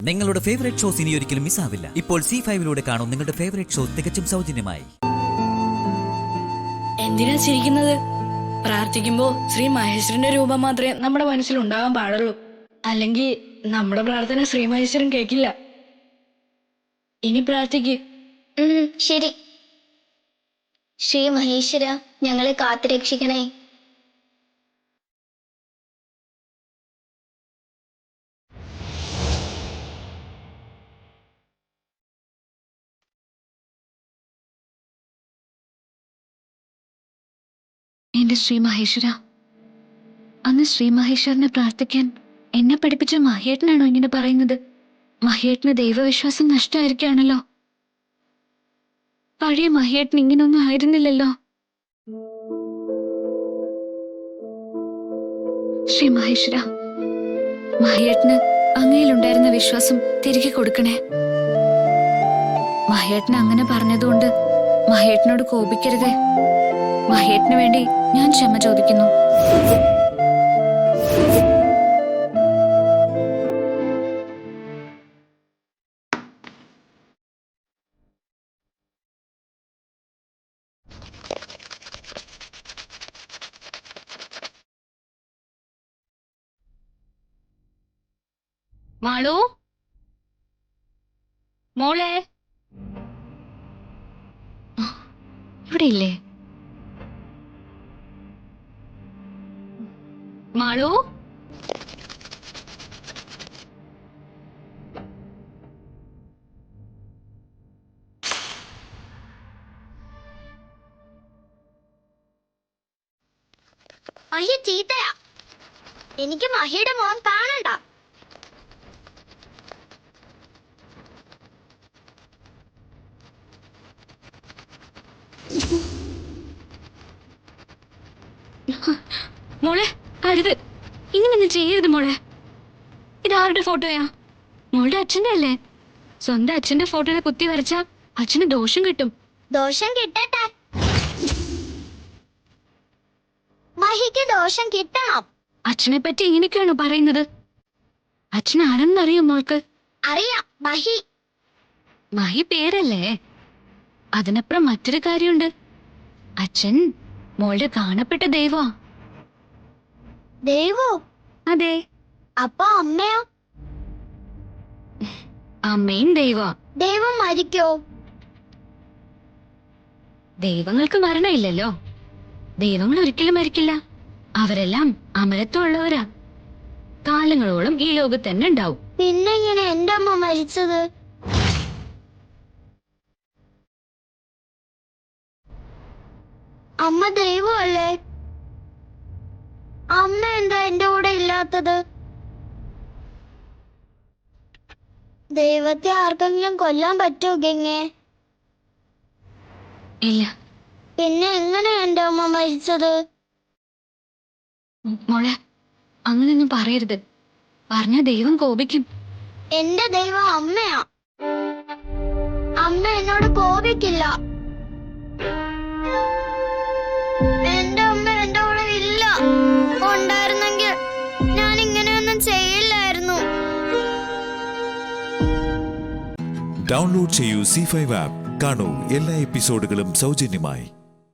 നിങ്ങളുടെ favourite shows ഇനി ഒരിക്കലും മിസ്സാവില്ല. ഇപ്പോൾ C5 കാണും നിങ്ങളുടെ ഫേവറേറ്റ് ഷോ തികച്ചും സൗജന്യമായി. എന്തിനാ ചിരിക്കുന്നത്? പ്രാർത്ഥിക്കുമ്പോ ശ്രീ മഹേശ്വരന്റെ രൂപം മാത്രമേ നമ്മുടെ മനസ്സിൽ ഉണ്ടാകാൻ പാടുള്ളൂ. അല്ലെങ്കിൽ നമ്മുടെ പ്രാർത്ഥന ശ്രീ മഹേശ്വരൻ കേൾക്കില്ല. ഇനി പ്രാർത്ഥിക്ക്. ശരി. ശ്രീ മഹേശ്വര, ഞങ്ങളെ കാത്തുരക്ഷിക്കണേ. എന്റെ ശ്രീ മഹേശ്വര, അന്ന് ശ്രീ മഹേശ്വരനെ പ്രാർത്ഥിക്കാൻ എന്നെ പഠിപ്പിച്ച മഹേട്ടനാണോ ഇങ്ങനെ പറയുന്നത്? മഹേട്ടന് ദൈവവിശ്വാസം നഷ്ടമായിരിക്കുകയാണല്ലോ. പഴയ മഹേട്ടൻ ഇങ്ങനൊന്നും ആയിരുന്നില്ലല്ലോ. ശ്രീ മഹേശ്വര, മഹേട്ടന് അങ്ങയിലുണ്ടായിരുന്ന വിശ്വാസം തിരികെ കൊടുക്കണേ. മഹേട്ടന് അങ്ങനെ പറഞ്ഞതുകൊണ്ട് മഹേട്ടനോട് കോപിക്കരുതേ. മഹേട്ടന് വേണ്ടി ഞാൻ ക്ഷമ ചോദിക്കുന്നു. മാളു, മോളെ ഇവിടെ ഇല്ലേ? മാളു, മഹി ചീത്തയാ. എനിക്ക് മഹിയുടെ മോൻ കാണണ്ട. മോളെ അരുത്, ഇങ്ങനൊന്നും ചെയ്യരുത് മോളെ. ഇതാരുടെ ഫോട്ടോയാ? മോളുടെ അച്ഛന്റെ അല്ലേ? സ്വന്തം അച്ഛന്റെ ഫോട്ടോയെ കുത്തി വരച്ച അച്ഛന് ദോഷം കിട്ടും. ദോഷം കിട്ടട്ടെ. മഹിക്ക് ദോഷം കിട്ടണം. അച്ഛനെ പറ്റി ഇങ്ങനെയൊക്കെയാണോ പറയുന്നത്? അച്ഛൻ ആരെന്നറിയോ മോൾക്ക്? അറിയാം, മഹി. മഹി പേരല്ലേ? അതിനപ്പുറം മറ്റൊരു കാര്യമുണ്ട്. അച്ഛൻ മോളുടെ കാണപ്പെട്ട ദൈവമാ. ദൈവോ? അതെ. അപ്പൊ അമ്മയോ? അമ്മയും ദൈവമാ. ദൈവം മരിക്കോ? ദൈവങ്ങൾക്ക് മരണമില്ലല്ലോ. ദൈവങ്ങൾ ഒരിക്കലും മരിക്കില്ല. അവരെല്ലാം അമരത്വമുള്ളവരാ. കാലങ്ങളോളം ഈ ലോകത്ത് തന്നെ ഉണ്ടാവും. പിന്നെ ഇങ്ങനെ എന്റെ അമ്മ മരിച്ചത്? അമ്മ ദൈവമല്ലേ? അമ്മ എന്താ എന്റെ കൂടെ ഇല്ലാത്തത്? ദൈവത്തെ ആർക്കെങ്കിലും കൊല്ലാൻ പറ്റുമോ ഗംഗേ? ഇല്ല. പിന്നെ എങ്ങനെ എന്റെ അമ്മ മരിച്ചത്? മോളെ, അങ്ങനെയൊന്നും പറയരുത്. പറഞ്ഞ ദൈവം കോപിക്കും. എന്റെ ദൈവം അമ്മയാ. അമ്മ എന്നോട് കോപിക്കില്ല. എന്റെ അമ്മ എന്റെ കൂടെ ഇല്ല. ഉണ്ടായിരുന്നെങ്കിൽ ഞാൻ ഇങ്ങനെയൊന്നും ചെയ്യില്ലായിരുന്നു. ഡൗൺലോഡ് ചെയ്യൂ C5 ആപ്പ്. കാണൂ എല്ലാ എപ്പിസോഡുകളും സൗജന്യമായി.